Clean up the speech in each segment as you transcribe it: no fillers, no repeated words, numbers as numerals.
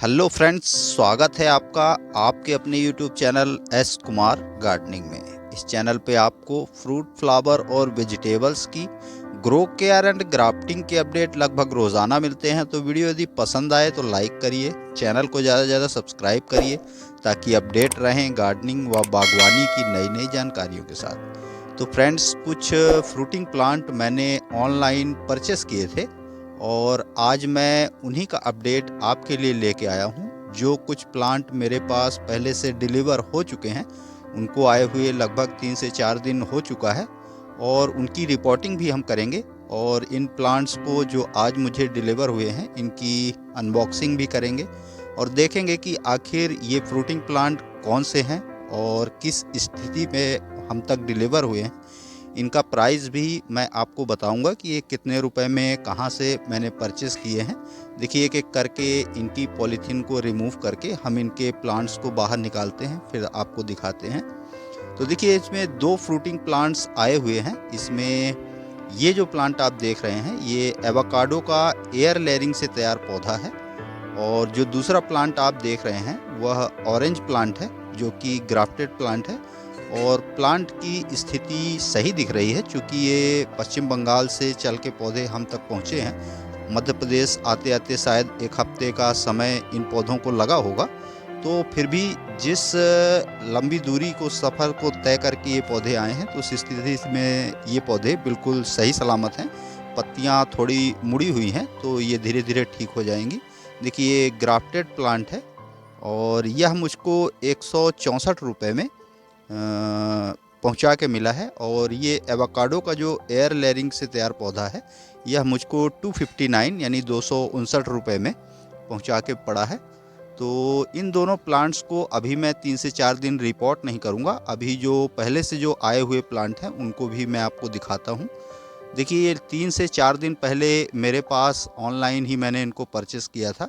Hello friends, स्वागत है आपका आपके अपने YouTube channel S Kumar gardening में। इस चैनल पे आपको फ्रूट, फ्लावर और वेजिटेबल्स की ग्रो केयर एंड ग्राफ्टिंग के अपडेट लगभग रोज़ाना मिलते हैं। तो वीडियो यदि पसंद आए तो लाइक करिए, चैनल को ज़्यादा से ज़्यादा सब्सक्राइब करिए ताकि अपडेट रहें गार्डनिंग व बागवानी की नई नई जानकारियों के साथ। तो फ्रेंड्स, कुछ फ्रूटिंग प्लांट मैंने ऑनलाइन परचेस किए थे और आज मैं उन्हीं का अपडेट आपके लिए लेके आया हूँ। जो कुछ प्लांट मेरे पास पहले से डिलीवर हो चुके हैं, उनको आए हुए लगभग 3 से 4 दिन हो चुका है और उनकी रिपोर्टिंग भी हम करेंगे। और इन प्लांट्स को जो आज मुझे डिलीवर हुए हैं, इनकी अनबॉक्सिंग भी करेंगे और देखेंगे कि आखिर ये फ्रूटिंग प्लांट कौन से हैं और किस स्थिति में हम तक डिलीवर हुए हैं। इनका प्राइस भी मैं आपको बताऊंगा कि ये कितने रुपए में कहाँ से मैंने परचेज़ किए हैं। देखिए, एक एक करके इनकी पॉलीथीन को रिमूव करके हम इनके प्लांट्स को बाहर निकालते हैं, फिर आपको दिखाते हैं। तो देखिए, इसमें 2 फ्रूटिंग प्लांट्स आए हुए हैं। इसमें ये जो प्लांट आप देख रहे हैं, ये एवोकाडो का एयर लेयरिंग से तैयार पौधा है। और जो दूसरा प्लांट आप देख रहे हैं वह ऑरेंज प्लांट है, जो कि ग्राफ्टेड प्लांट है। और प्लांट की स्थिति सही दिख रही है, क्योंकि ये पश्चिम बंगाल से चल के पौधे हम तक पहुँचे हैं। मध्य प्रदेश आते आते शायद 1 हफ्ते का समय इन पौधों को लगा होगा। तो फिर भी जिस लंबी दूरी को सफ़र को तय करके ये पौधे आए हैं, तो उस स्थिति में ये पौधे बिल्कुल सही सलामत हैं। पत्तियाँ थोड़ी मुड़ी हुई हैं, तो ये धीरे धीरे ठीक हो जाएंगी। देखिए, ये ग्राफ्टेड प्लांट है और यह मुझको 164 रुपये में पहुंचा के मिला है। और ये एवोकाडो का जो एयर लेयरिंग से तैयार पौधा है, यह मुझको 259 यानी 259 रुपये में पहुंचा के पड़ा है। तो इन दोनों प्लांट्स को अभी मैं 3 से 4 दिन रिपोर्ट नहीं करूंगा। अभी जो पहले से जो आए हुए प्लांट हैं, उनको भी मैं आपको दिखाता हूं। देखिए, ये 3 से 4 दिन पहले मेरे पास ऑनलाइन ही मैंने इनको परचेस किया था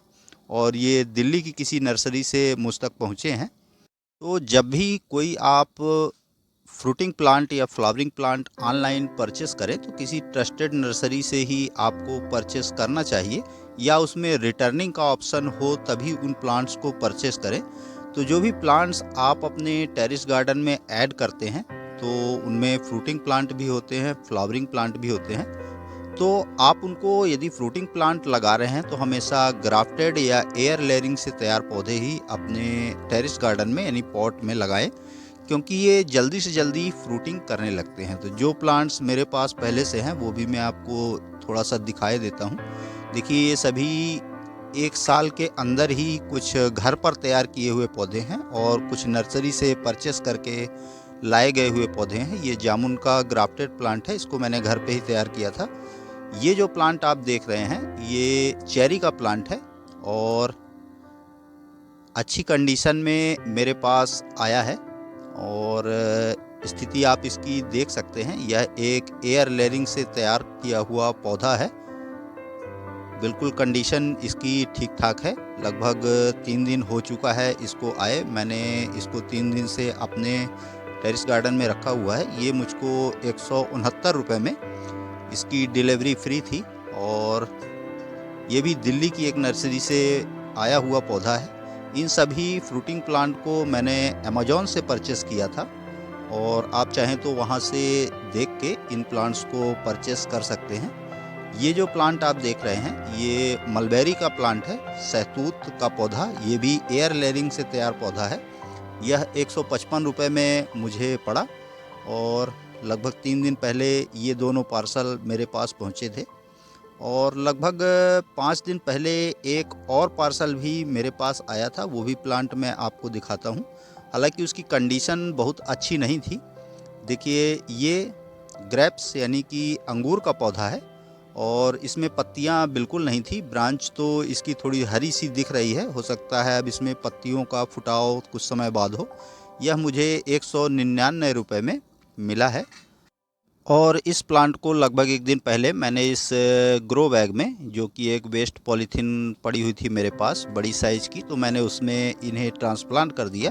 और ये दिल्ली की किसी नर्सरी से मुझ तक पहुँचे हैं। तो जब भी कोई आप फ्रूटिंग प्लांट या फ्लावरिंग प्लांट ऑनलाइन परचेस करें, तो किसी ट्रस्टेड नर्सरी से ही आपको परचेस करना चाहिए, या उसमें रिटर्निंग का ऑप्शन हो तभी उन प्लांट्स को परचेस करें। तो जो भी प्लांट्स आप अपने टेरेस गार्डन में ऐड करते हैं, तो उनमें फ्रूटिंग प्लांट भी होते हैं, फ्लावरिंग प्लांट भी होते हैं। तो आप उनको यदि फ्रूटिंग प्लांट लगा रहे हैं, तो हमेशा ग्राफ्टेड या एयर लेयरिंग से तैयार पौधे ही अपने टेरेस गार्डन में यानी पॉट में लगाएं, क्योंकि ये जल्दी से जल्दी फ्रूटिंग करने लगते हैं। तो जो प्लांट्स मेरे पास पहले से हैं, वो भी मैं आपको थोड़ा सा दिखाई देता हूँ। देखिए, ये सभी 1 साल के अंदर ही कुछ घर पर तैयार किए हुए पौधे हैं और कुछ नर्सरी से परचेस करके लाए गए हुए पौधे हैं। ये जामुन का ग्राफ्टेड प्लांट है, इसको मैंने घर पे ही तैयार किया था। ये जो प्लांट आप देख रहे हैं, ये चेरी का प्लांट है और अच्छी कंडीशन में मेरे पास आया है। और स्थिति आप इसकी देख सकते हैं। यह एक एयर लेयरिंग से तैयार किया हुआ पौधा है। बिल्कुल कंडीशन इसकी ठीक ठाक है। लगभग 3 दिन हो चुका है इसको आए। मैंने इसको 3 दिन से अपने टेरेस गार्डन में रखा हुआ है। ये मुझको 169 रुपये में इसकी डिलीवरी फ्री थी और ये भी दिल्ली की एक नर्सरी से आया हुआ पौधा है। इन सभी फ्रूटिंग प्लांट को मैंने अमेज़न से परचेस किया था और आप चाहें तो वहाँ से देख के इन प्लांट्स को परचेस कर सकते हैं। ये जो प्लांट आप देख रहे हैं, ये मलबेरी का प्लांट है, सहतूत का पौधा। ये भी एयर लेयरिंग से तैयार पौधा है। यह 155 रुपये में मुझे पड़ा और लगभग 3 दिन पहले ये दोनों पार्सल मेरे पास पहुँचे थे। और लगभग 5 दिन पहले एक और पार्सल भी मेरे पास आया था, वो भी प्लांट मैं आपको दिखाता हूँ। हालांकि उसकी कंडीशन बहुत अच्छी नहीं थी। देखिए, ये ग्रेप्स यानी कि अंगूर का पौधा है और इसमें पत्तियाँ बिल्कुल नहीं थी। ब्रांच तो इसकी थोड़ी हरी सी दिख रही है, हो सकता है अब इसमें पत्तियों का फुटाव कुछ समय बाद हो। यह मुझे 199 रुपये में मिला है। और इस प्लांट को लगभग 1 दिन पहले मैंने इस ग्रो बैग में, जो कि एक वेस्ट पॉलीथीन पड़ी हुई थी मेरे पास बड़ी साइज़ की, तो मैंने उसमें इन्हें ट्रांसप्लांट कर दिया।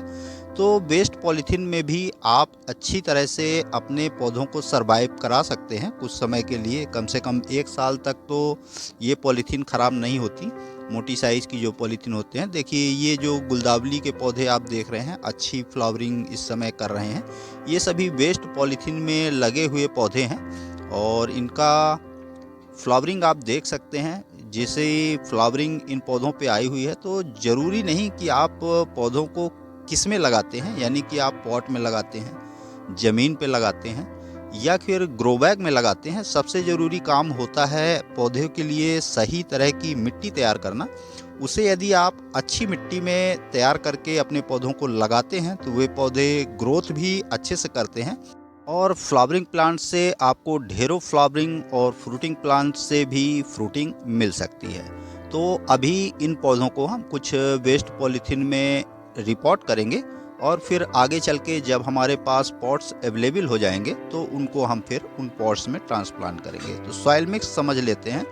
तो वेस्ट पॉलीथीन में भी आप अच्छी तरह से अपने पौधों को सरवाइव करा सकते हैं कुछ समय के लिए। कम से कम 1 साल तक तो ये पॉलीथीन ख़राब नहीं होती। मोटी साइज़ की जो पॉलीथीन होते हैं। देखिए ये जो गुलदावली के पौधे आप देख रहे हैं, अच्छी फ्लावरिंग इस समय कर रहे हैं, ये सभी वेस्ट पॉलीथीन में लगे हुए पौधे हैं और इनका फ्लावरिंग आप देख सकते हैं। जैसे फ्लावरिंग इन पौधों पे आई हुई है, तो ज़रूरी नहीं कि आप पौधों को किस में लगाते हैं, यानी कि आप पॉट में लगाते हैं, ज़मीन पे लगाते हैं या फिर ग्रो बैग में लगाते हैं। सबसे ज़रूरी काम होता है पौधे के लिए सही तरह की मिट्टी तैयार करना। उसे यदि आप अच्छी मिट्टी में तैयार करके अपने पौधों को लगाते हैं तो वे पौधे ग्रोथ भी अच्छे से करते हैं और फ्लावरिंग प्लांट से आपको ढेरों फ्लावरिंग और फ्रूटिंग प्लांट से भी फ्रूटिंग मिल सकती है। तो अभी इन पौधों को हम कुछ वेस्ट पॉलीथीन में रिपॉट करेंगे और फिर आगे चल के जब हमारे पास पॉट्स अवेलेबल हो जाएंगे तो उनको हम फिर उन पॉट्स में ट्रांसप्लांट करेंगे। तो सॉइल मिक्स समझ लेते हैं।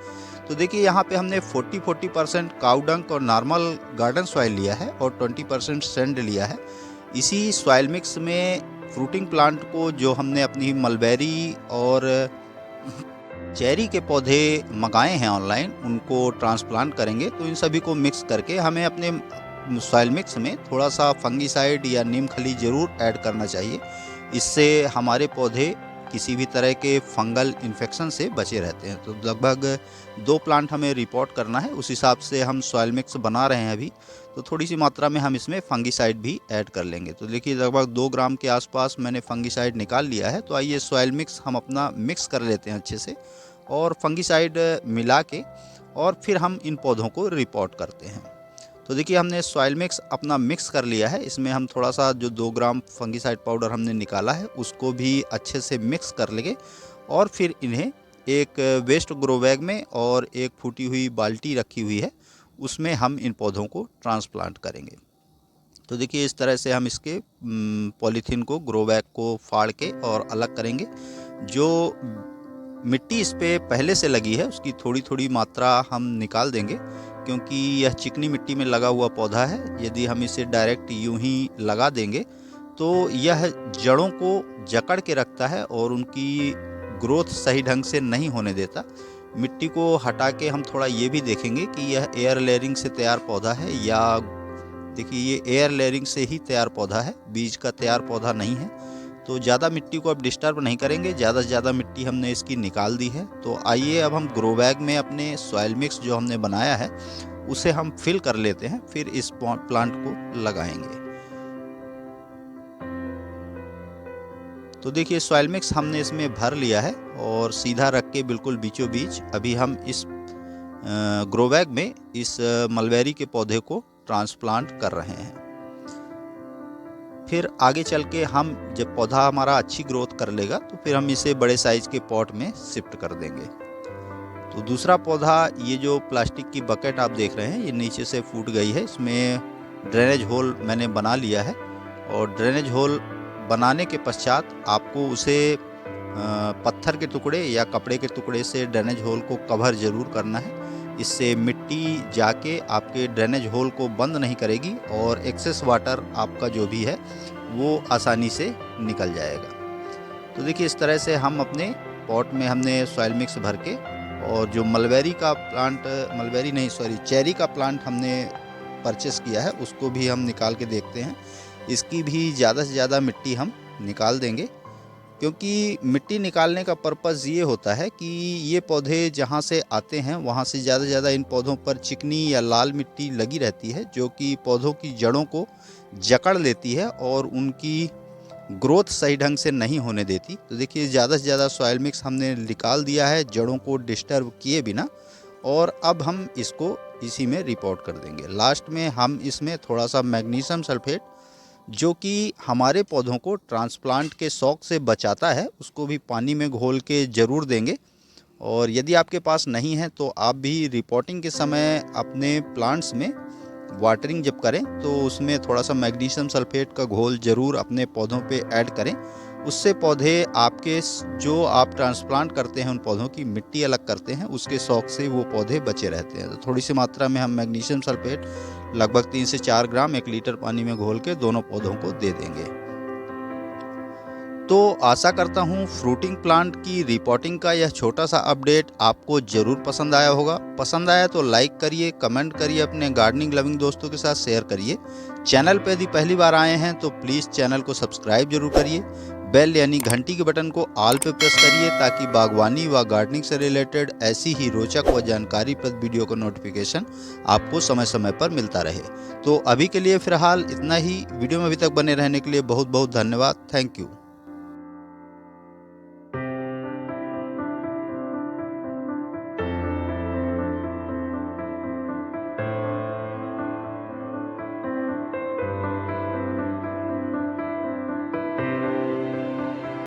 तो देखिए यहाँ पे हमने 40% काउ डंक और नॉर्मल गार्डन सॉइल लिया है और 20% सैंड लिया है। इसी सॉइल मिक्स में फ्रूटिंग प्लांट को जो हमने अपनी मलबेरी और चेरी के पौधे मंगाए हैं ऑनलाइन, उनको ट्रांसप्लांट करेंगे। तो इन सभी को मिक्स करके हमें अपने सॉइल मिक्स में थोड़ा सा फंगीसाइड या नीम खली ज़रूर ऐड करना चाहिए। इससे हमारे पौधे किसी भी तरह के फंगल इन्फेक्शन से बचे रहते हैं। तो लगभग 2 प्लांट हमें रिपोर्ट करना है, उस हिसाब से हम सॉइल मिक्स बना रहे हैं अभी। तो थोड़ी सी मात्रा में हम इसमें फंगीसाइड भी ऐड कर लेंगे। तो देखिए लगभग 2 ग्राम के आसपास मैंने फंगीसाइड निकाल लिया है। तो आइए सॉइल मिक्स हम अपना मिक्स कर लेते हैं अच्छे से और फंगीसाइड मिला के और फिर हम इन पौधों को रिपोर्ट करते हैं। तो देखिए हमने सॉइल मिक्स अपना मिक्स कर लिया है। इसमें हम थोड़ा सा जो 2 ग्राम फंगीसाइड पाउडर हमने निकाला है उसको भी अच्छे से मिक्स कर लेंगे और फिर इन्हें एक वेस्ट ग्रो बैग में और एक फूटी हुई बाल्टी रखी हुई है उसमें हम इन पौधों को ट्रांसप्लांट करेंगे। तो देखिए इस तरह से हम इसके पॉलीथीन को, ग्रो बैग को फाड़ के और अलग करेंगे। जो मिट्टी इस पे पहले से लगी है उसकी थोड़ी थोड़ी मात्रा हम निकाल देंगे, क्योंकि यह चिकनी मिट्टी में लगा हुआ पौधा है। यदि हम इसे डायरेक्ट यूं ही लगा देंगे तो यह जड़ों को जकड़ के रखता है और उनकी ग्रोथ सही ढंग से नहीं होने देता। मिट्टी को हटा के हम थोड़ा ये भी देखेंगे कि यह एयर लेयरिंग से तैयार पौधा है या, देखिए ये एयर लेयरिंग से ही तैयार पौधा है, बीज का तैयार पौधा नहीं है। तो ज़्यादा मिट्टी को अब डिस्टर्ब नहीं करेंगे, ज़्यादा से ज़्यादा मिट्टी हमने इसकी निकाल दी है। तो आइए अब हम ग्रो बैग में अपने सॉइल मिक्स जो हमने बनाया है उसे हम फिल कर लेते हैं, फिर इस प्लांट को लगाएंगे। तो देखिए सॉइल मिक्स हमने इसमें भर लिया है और सीधा रख के बिल्कुल बीचों बीच अभी हम इस ग्रो बैग में इस मलबेरी के पौधे को ट्रांसप्लांट कर रहे हैं। फिर आगे चल के हम जब पौधा हमारा अच्छी ग्रोथ कर लेगा तो फिर हम इसे बड़े साइज के पॉट में शिफ्ट कर देंगे। तो दूसरा पौधा, ये जो प्लास्टिक की बकेट आप देख रहे हैं ये नीचे से फूट गई है, इसमें ड्रेनेज होल मैंने बना लिया है और ड्रेनेज होल बनाने के पश्चात आपको उसे पत्थर के टुकड़े या कपड़े के टुकड़े से ड्रेनेज होल को कवर ज़रूर करना है। इससे मिट्टी जाके आपके ड्रेनेज होल को बंद नहीं करेगी और एक्सेस वाटर आपका जो भी है वो आसानी से निकल जाएगा। तो देखिए इस तरह से हम अपने पॉट में हमने सॉइल मिक्स भर के और जो मलबेरी का प्लांट, मलबेरी नहीं सॉरी चेरी का प्लांट हमने परचेस किया है उसको भी हम निकाल के देखते हैं। इसकी भी ज़्यादा से ज़्यादा मिट्टी हम निकाल देंगे, क्योंकि मिट्टी निकालने का पर्पज़ ये होता है कि ये पौधे जहाँ से आते हैं वहाँ से ज़्यादा इन पौधों पर चिकनी या लाल मिट्टी लगी रहती है, जो कि पौधों की जड़ों को जकड़ लेती है और उनकी ग्रोथ सही ढंग से नहीं होने देती। तो देखिए ज़्यादा से ज़्यादा सॉइल मिक्स हमने निकाल दिया है जड़ों को डिस्टर्ब किए बिना, और अब हम इसको इसी में रिपोर्ट कर देंगे। लास्ट में हम इसमें थोड़ा सा मैग्नीशियम सल्फेट, जो कि हमारे पौधों को ट्रांसप्लांट के शौक से बचाता है, उसको भी पानी में घोल के ज़रूर देंगे। और यदि आपके पास नहीं है तो आप भी रिपोर्टिंग के समय अपने प्लांट्स में वाटरिंग जब करें तो उसमें थोड़ा सा मैग्नीशियम सल्फेट का घोल ज़रूर अपने पौधों पे ऐड करें। उससे पौधे आपके जो आप ट्रांसप्लांट करते हैं उन पौधों की मिट्टी अलग करते हैं, उसके शौक से वो पौधे बचे रहते हैं। तो थोड़ी सी मात्रा में हम मैग्नीशियम सल्फेट लगभग 3 से 4 ग्राम 1 लीटर पानी में घोल के दोनों पौधों को दे देंगे। तो आशा करता हूँ फ्रूटिंग प्लांट की रिपोर्टिंग का यह छोटा सा अपडेट आपको ज़रूर पसंद आया होगा। पसंद आया तो लाइक करिए, कमेंट करिए, अपने गार्डनिंग लविंग दोस्तों के साथ शेयर करिए। चैनल पर यदि पहली बार आए हैं तो प्लीज़ चैनल को सब्सक्राइब जरूर करिए। बेल यानी घंटी के बटन को ऑल पे प्रेस करिए ताकि बागवानी व गार्डनिंग से रिलेटेड ऐसी ही रोचक व जानकारीप्रद वीडियो का नोटिफिकेशन आपको समय समय पर मिलता रहे। तो अभी के लिए फिलहाल इतना ही। वीडियो में अभी तक बने रहने के लिए बहुत बहुत धन्यवाद। Thank you.